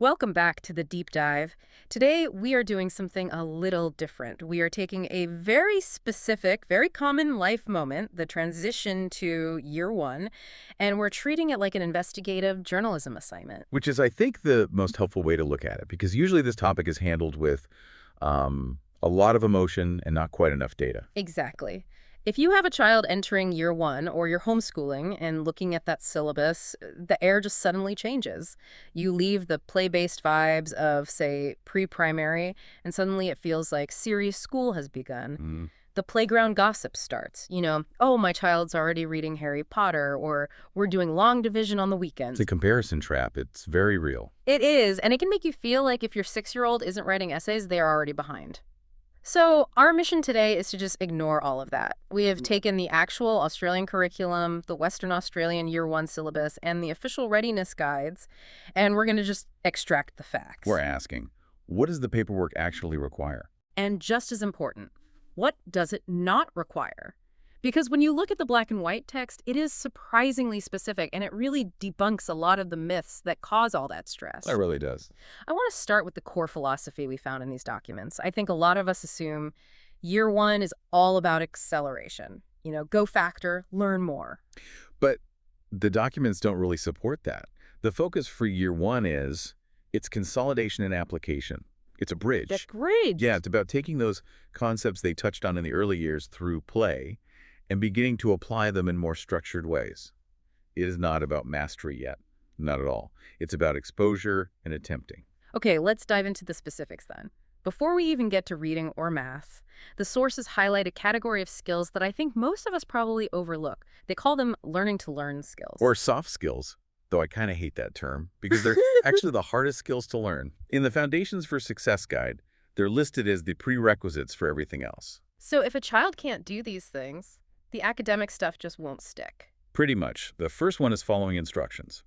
Welcome back to the deep dive. Today, we are doing something a little different. We are taking a very specific, very common life moment, the transition to year one, and we're treating it like an investigative journalism assignment. Which is, I think, the most helpful way to look at it, because usually this topic is handled with a lot of emotion and not quite enough data. Exactly. If you have a child entering year one or you're homeschooling and looking at that syllabus, the air just suddenly changes. You leave the play-based vibes of, say, pre-primary, and suddenly it feels like serious school has begun. Mm. The playground gossip starts. Oh, my child's already reading Harry Potter, or we're doing long division on the It's weekends. a comparison trap. It's very real. It is, and it can make you feel like if your 6-year-old isn't writing essays, they are already behind. So our mission today is to just ignore all of that. We have taken the actual Australian curriculum, the Western Australian Year 1 syllabus, and the official readiness guides, and we're going to just extract the facts. We're asking, what does the paperwork actually require? And just as important, what does it not require? Because when you look at the black and white text, it is surprisingly specific, and it really debunks a lot of the myths that cause all that stress. It really does. I want to start with the core philosophy we found in these documents. I think a lot of us assume year one is all about acceleration. Go factor, learn more. But the documents don't really support that. The focus for year one is it's consolidation and application. It's a bridge. That's great. Yeah, it's about taking those concepts they touched on in the early years through play and beginning to apply them in more structured ways. It is not about mastery yet. Not at all. It's about exposure and attempting. Okay, let's dive into the specifics then. Before we even get to reading or math, the sources highlight a category of skills that I think most of us probably overlook. They call them learning to learn skills. Or soft skills, though I kind of hate that term, because they're actually the hardest skills to learn. In the Foundations for Success Guide, they're listed as the prerequisites for everything else. So if a child can't do these things, the academic stuff just won't stick. Pretty much. The first one is following instructions.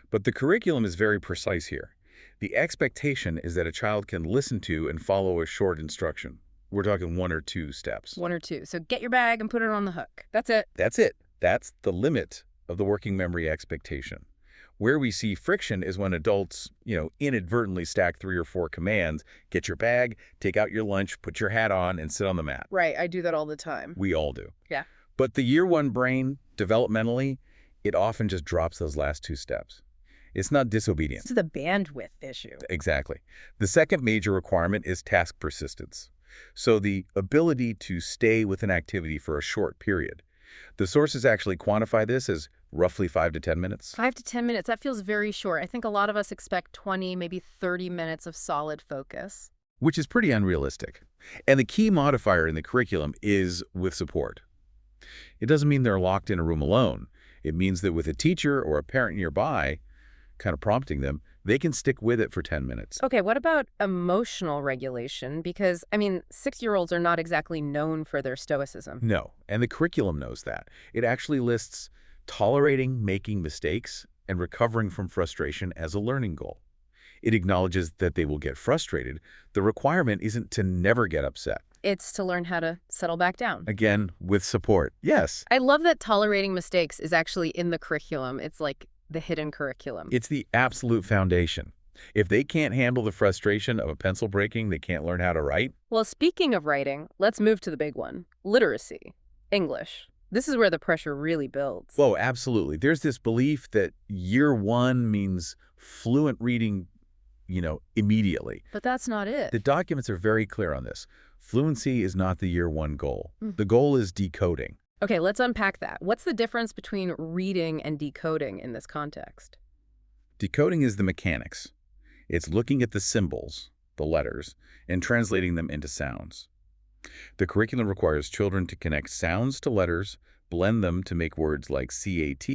But the curriculum is very precise here. The expectation is that a child can listen to and follow a short instruction. We're talking 1 or 2 steps. 1 or 2. So get your bag and put it on the hook. That's it. That's it. That's the limit of the working memory expectation. Where we see friction is when adults, inadvertently stack 3 or 4 commands. Get your bag, take out your lunch, put your hat on, and sit on the mat. Right, I do that all the time. We all do. Yeah. But the year one brain, developmentally, it often just drops those last 2 steps. It's not disobedience. It's the bandwidth issue. Exactly. The second major requirement is task persistence. So the ability to stay with an activity for a short period. The sources actually quantify this as roughly 5 to 10 minutes. 5 to 10 minutes, that feels very short. I think a lot of us expect 20, maybe 30 minutes of solid focus. Which is pretty unrealistic. And the key modifier in the curriculum is with support. It doesn't mean they're locked in a room alone. It means that with a teacher or a parent nearby, kind of prompting them, they can stick with it for 10 minutes. Okay, what about emotional regulation? Because, 6-year-olds are not exactly known for their stoicism. No, and the curriculum knows that. It actually lists tolerating making mistakes and recovering from frustration as a learning goal. It acknowledges that they will get frustrated. The requirement isn't to never get upset. It's to learn how to settle back down. Again, with support. Yes. I love that tolerating mistakes is actually in the curriculum. It's like the hidden curriculum. It's the absolute foundation. If they can't handle the frustration of a pencil breaking, they can't learn how to write. Well, speaking of writing, let's move to the big one. Literacy. English. This is where the pressure really builds. Oh, absolutely. There's this belief that year one means fluent reading, immediately. But that's not it. The documents are very clear on this. Fluency is not the year one goal. The goal is decoding. Okay, let's unpack that. What's the difference between reading and decoding in this context? Decoding is the mechanics. It's looking at the symbols, the letters, and translating them into sounds. The curriculum requires children to connect sounds to letters, blend them to make words like CAT,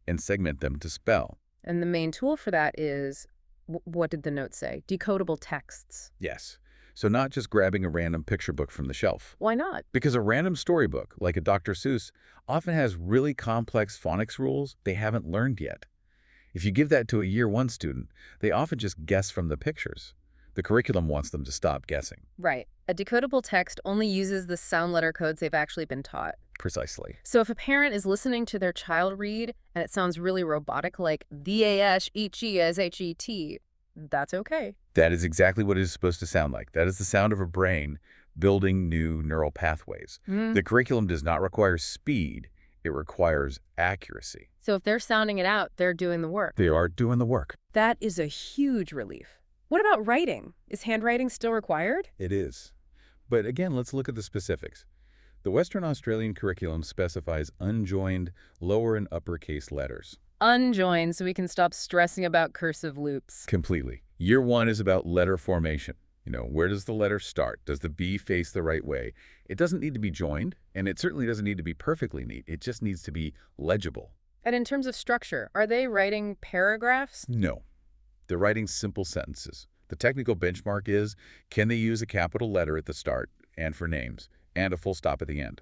and segment them to spell. And the main tool for that is, what did the note say? Decodable texts. Yes. So not just grabbing a random picture book from the shelf. Why not? Because a random storybook, like a Dr. Seuss, often has really complex phonics rules they haven't learned yet. If you give that to a year one student, they often just guess from the pictures. The curriculum wants them to stop guessing. Right. A decodable text only uses the sound letter codes they've actually been taught. Precisely. So if a parent is listening to their child read and it sounds really robotic, like D-A-S-H-E-S-H-E-T, That's okay. That is exactly what it is supposed to sound like. That is the sound of a brain building new neural pathways. Mm. The curriculum does not require speed. It requires accuracy. So if they're sounding it out, they're doing the work. They are doing the work. That is a huge relief. What about writing? Is handwriting still required? It is. But again, let's look at the specifics. The Western Australian curriculum specifies unjoined lower and uppercase letters. Unjoined, so we can stop stressing about cursive loops. Completely. Year 1 is about letter formation. Where does the letter start? Does the B face the right way? It doesn't need to be joined, and it certainly doesn't need to be perfectly neat. It just needs to be legible. And in terms of structure, are they writing paragraphs? No. They're writing simple sentences. The technical benchmark is, can they use a capital letter at the start and for names, and a full stop at the end?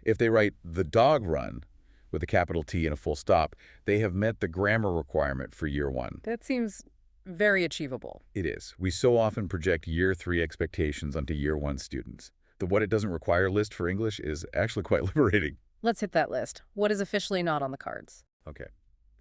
If they write the dog run with a capital T and a full stop, they have met the grammar requirement for year 1. That seems very achievable. It is. We so often project year 3 expectations onto year 1 students. The what it doesn't require list for English is actually quite liberating. Let's hit that list. What is officially not on the cards? Okay.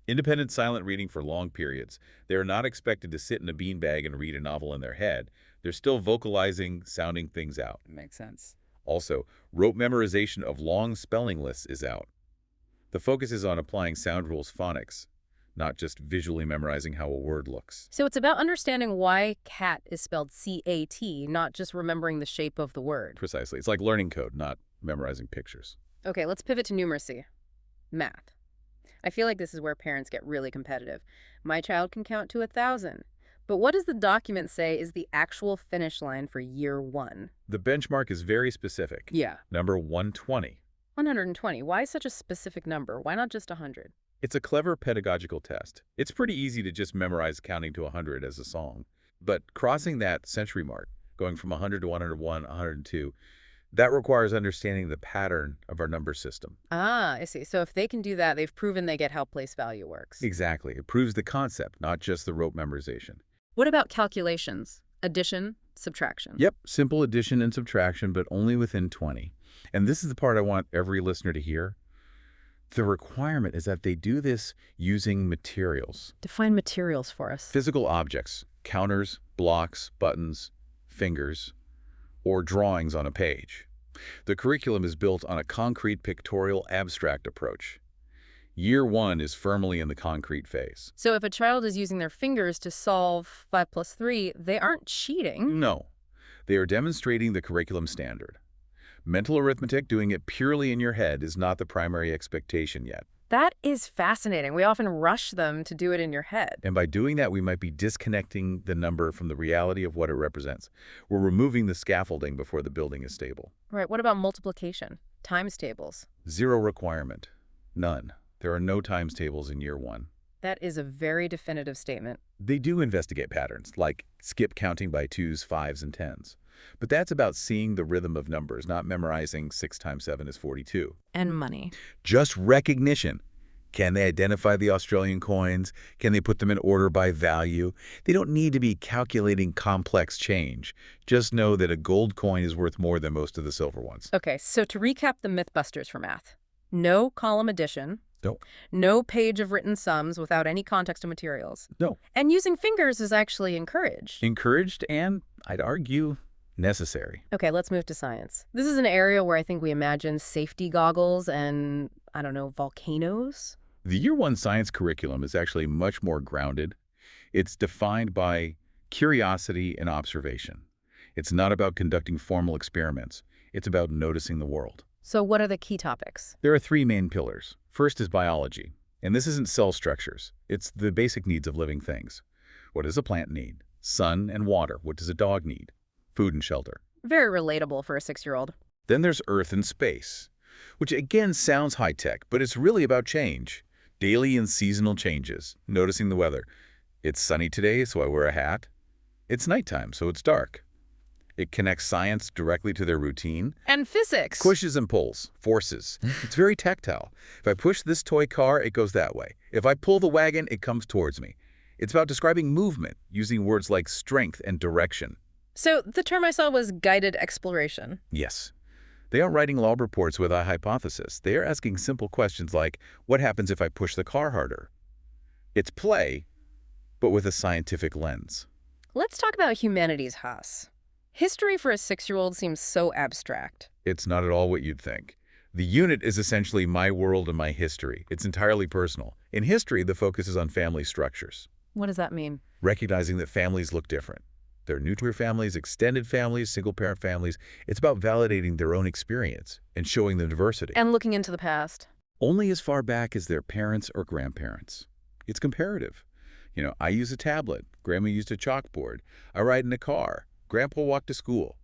Independent silent reading for long periods. They are not expected to sit in a beanbag and read a novel in their head. They're still vocalizing, sounding things out. Makes sense. Also, rote memorization of long spelling lists is out. The focus is on applying sound rules phonics, not just visually memorizing how a word looks. So it's about understanding why cat is spelled C-A-T, not just remembering the shape of the word. Precisely. It's like learning code, not memorizing pictures. Okay, let's pivot to numeracy. Math. I feel like this is where parents get really competitive. My child can count to 1,000. But what does the document say is the actual finish line for year 1? The benchmark is very specific. Yeah. Number 120. 120. Why such a specific number? Why not just 100? It's a clever pedagogical test. It's pretty easy to just memorize counting to 100 as a song. But crossing that century mark, going from 100 to 101, 102, that requires understanding the pattern of our number system. Ah, I see. So if they can do that, they've proven they get how place value works. Exactly. It proves the concept, not just the rote memorization. What about calculations? Addition, subtraction? Yep, simple addition and subtraction, but only within 20. And this is the part I want every listener to hear. The requirement is that they do this using materials. Define materials for us. Physical objects, counters, blocks, buttons, fingers, or drawings on a page. The curriculum is built on a concrete pictorial abstract approach. Year 1 is firmly in the concrete phase. So if a child is using their fingers to solve 5 plus 3, they aren't cheating. No, they are demonstrating the curriculum standard. Mental arithmetic, doing it purely in your head, is not the primary expectation yet. That is fascinating. We often rush them to do it in your head. And by doing that, we might be disconnecting the number from the reality of what it represents. We're removing the scaffolding before the building is stable. Right. What about multiplication? Times tables? Zero requirement. None. There are no times tables in year 1. That is a very definitive statement. They do investigate patterns, like skip counting by 2s, 5s, and 10s. But that's about seeing the rhythm of numbers, not memorizing 6 times 7 is 42. And money. Just recognition. Can they identify the Australian coins? Can they put them in order by value? They don't need to be calculating complex change. Just know that a gold coin is worth more than most of the silver ones. Okay, so to recap the Mythbusters for math. No column addition. No. No page of written sums without any context of materials. No. And using fingers is actually encouraged. Encouraged and, I'd argue, necessary. Okay, let's move to science. This is an area where I think we imagine safety goggles and, I don't know, volcanoes? The Year 1 science curriculum is actually much more grounded. It's defined by curiosity and observation. It's not about conducting formal experiments. It's about noticing the world. So what are the key topics? There are 3 main pillars. First is biology. And this isn't cell structures. It's the basic needs of living things. What does a plant need? Sun and water. What does a dog need? Food and shelter. Very relatable for a 6-year-old. Then there's Earth and space, which again sounds high-tech, but it's really about change. Daily and seasonal changes. Noticing the weather. It's sunny today, so I wear a hat. It's nighttime, so it's dark. It connects science directly to their routine. And physics. Pushes and pulls, forces. It's very tactile. If I push this toy car, it goes that way. If I pull the wagon, it comes towards me. It's about describing movement, using words like strength and direction. So the term I saw was guided exploration. Yes. They aren't writing lab reports with a hypothesis. They are asking simple questions like, what happens if I push the car harder? It's play, but with a scientific lens. Let's talk about humanities, Haas. History for a 6-year-old seems so abstract. It's not at all what you'd think. The unit is essentially my world and my history. It's entirely personal. In history, the focus is on family structures, What does that mean? recognizing that families look different. There are nuclear families, extended families, single-parent families. It's about validating their own experience and showing them diversity. And looking into the past. Only as far back as their parents or grandparents. It's comparative. I use a tablet. Grandma used a chalkboard. I ride in a car. Grandpa walked to school.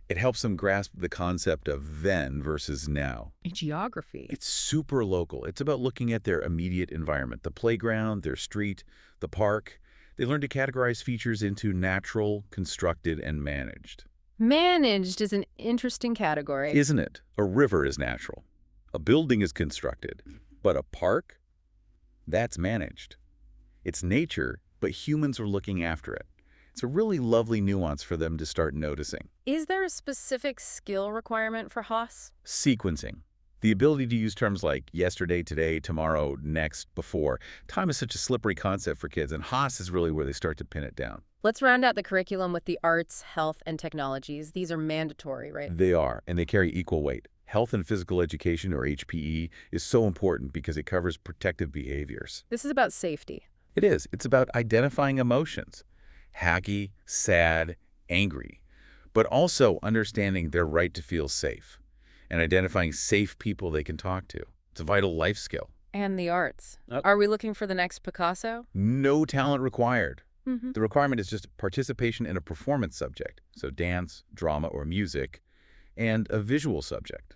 It helps them grasp the concept of then versus now. Geography. It's super local. It's about looking at their immediate environment, the playground, their street, the park. They learn to categorize features into natural, constructed, and managed. Managed is an interesting category. Isn't it? A river is natural. A building is constructed. But a park? That's managed. It's nature, but humans are looking after it. It's a really lovely nuance for them to start noticing. Is there a specific skill requirement for Haas? Sequencing. The ability to use terms like yesterday, today, tomorrow, next, before. Time is such a slippery concept for kids, and Haas is really where they start to pin it down. Let's round out the curriculum with the arts, health, and technologies. These are mandatory, right? They are, and they carry equal weight. Health and physical education, or HPE, is so important because it covers protective behaviors. This is about safety. It is. It's about identifying emotions. Happy, sad, angry. But also understanding their right to feel safe and identifying safe people they can talk to. It's a vital life skill. And the arts. Are we looking for the next Picasso? No talent required. Mm-hmm. The requirement is just participation in a performance subject, so dance, drama, or music, and a visual subject.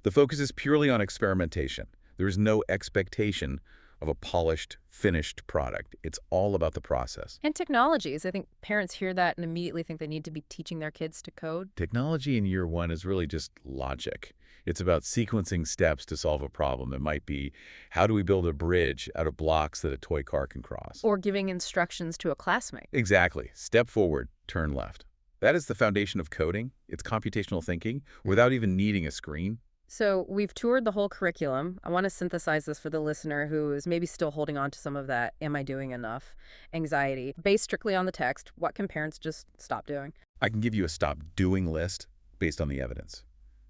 The focus is purely on experimentation. There is no expectation of a polished, finished product. It's all about the process. And technologies. I think parents hear that and immediately think they need to be teaching their kids to code. Technology in year one is really just logic. It's about sequencing steps to solve a problem. It might be, how do we build a bridge out of blocks that a toy car can cross? Or giving instructions to a classmate. Exactly. Step forward, turn left. That is the foundation of coding. It's computational thinking without even needing a screen. So we've toured the whole curriculum. I want to synthesize this for the listener who is maybe still holding on to some of that "am I doing enough" anxiety. Based strictly on the text, what can parents just stop doing? I can give you a stop doing list based on the evidence.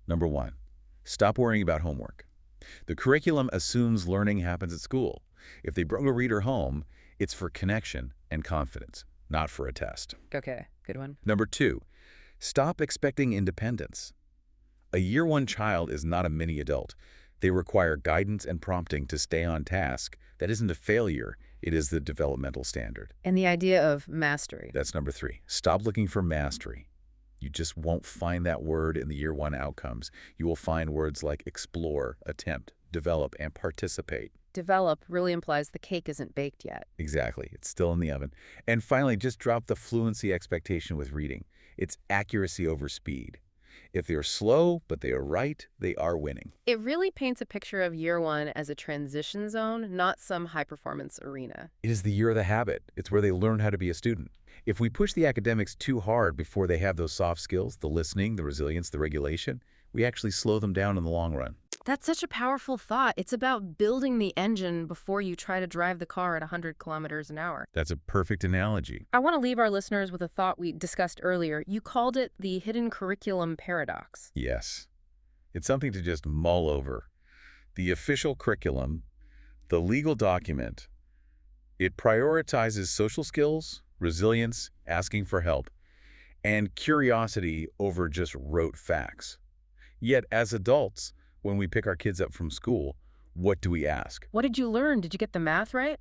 Number 1, stop worrying about homework. The curriculum assumes learning happens at school. If they bring a reader home, it's for connection and confidence, not for a test. Okay, good one. Number 2, stop expecting independence. A year one child is not a mini adult. They require guidance and prompting to stay on task. That isn't a failure. It is the developmental standard. And the idea of mastery. That's number 3. Stop looking for mastery. You just won't find that word in the year one outcomes. You will find words like explore, attempt, develop, and participate. Develop really implies the cake isn't baked yet. Exactly. It's still in the oven. And finally, just drop the fluency expectation with reading. It's accuracy over speed. If they're slow, but they are right, they are winning. It really paints a picture of year one as a transition zone, not some high-performance arena. It is the year of the habit. It's where they learn how to be a student. If we push the academics too hard before they have those soft skills, the listening, the resilience, the regulation, we actually slow them down in the long run. That's such a powerful thought. It's about building the engine before you try to drive the car at 100 kilometers an hour. That's a perfect analogy. I want to leave our listeners with a thought we discussed earlier. You called it the hidden curriculum paradox. Yes. It's something to just mull over. The official curriculum, the legal document, it prioritizes social skills, resilience, asking for help, and curiosity over just rote facts. Yet as adults, when we pick our kids up from school, what do we ask? What did you learn? Did you get the math right?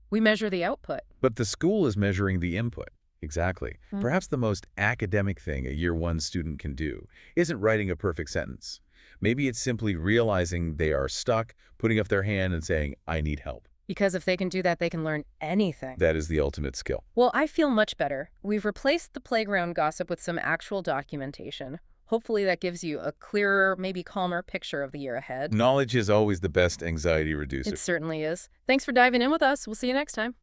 We measure the output. But the school is measuring the input. Exactly. Perhaps the most academic thing a year one student can do isn't writing a perfect sentence. Maybe it's simply realizing they are stuck, putting up their hand and saying, I need help. Because if they can do that, they can learn anything. That is the ultimate skill. Well, I feel much better. We've replaced the playground gossip with some actual documentation. Hopefully that gives you a clearer, maybe calmer picture of the year ahead. Knowledge is always the best anxiety reducer. It certainly is. Thanks for diving in with us. We'll see you next time.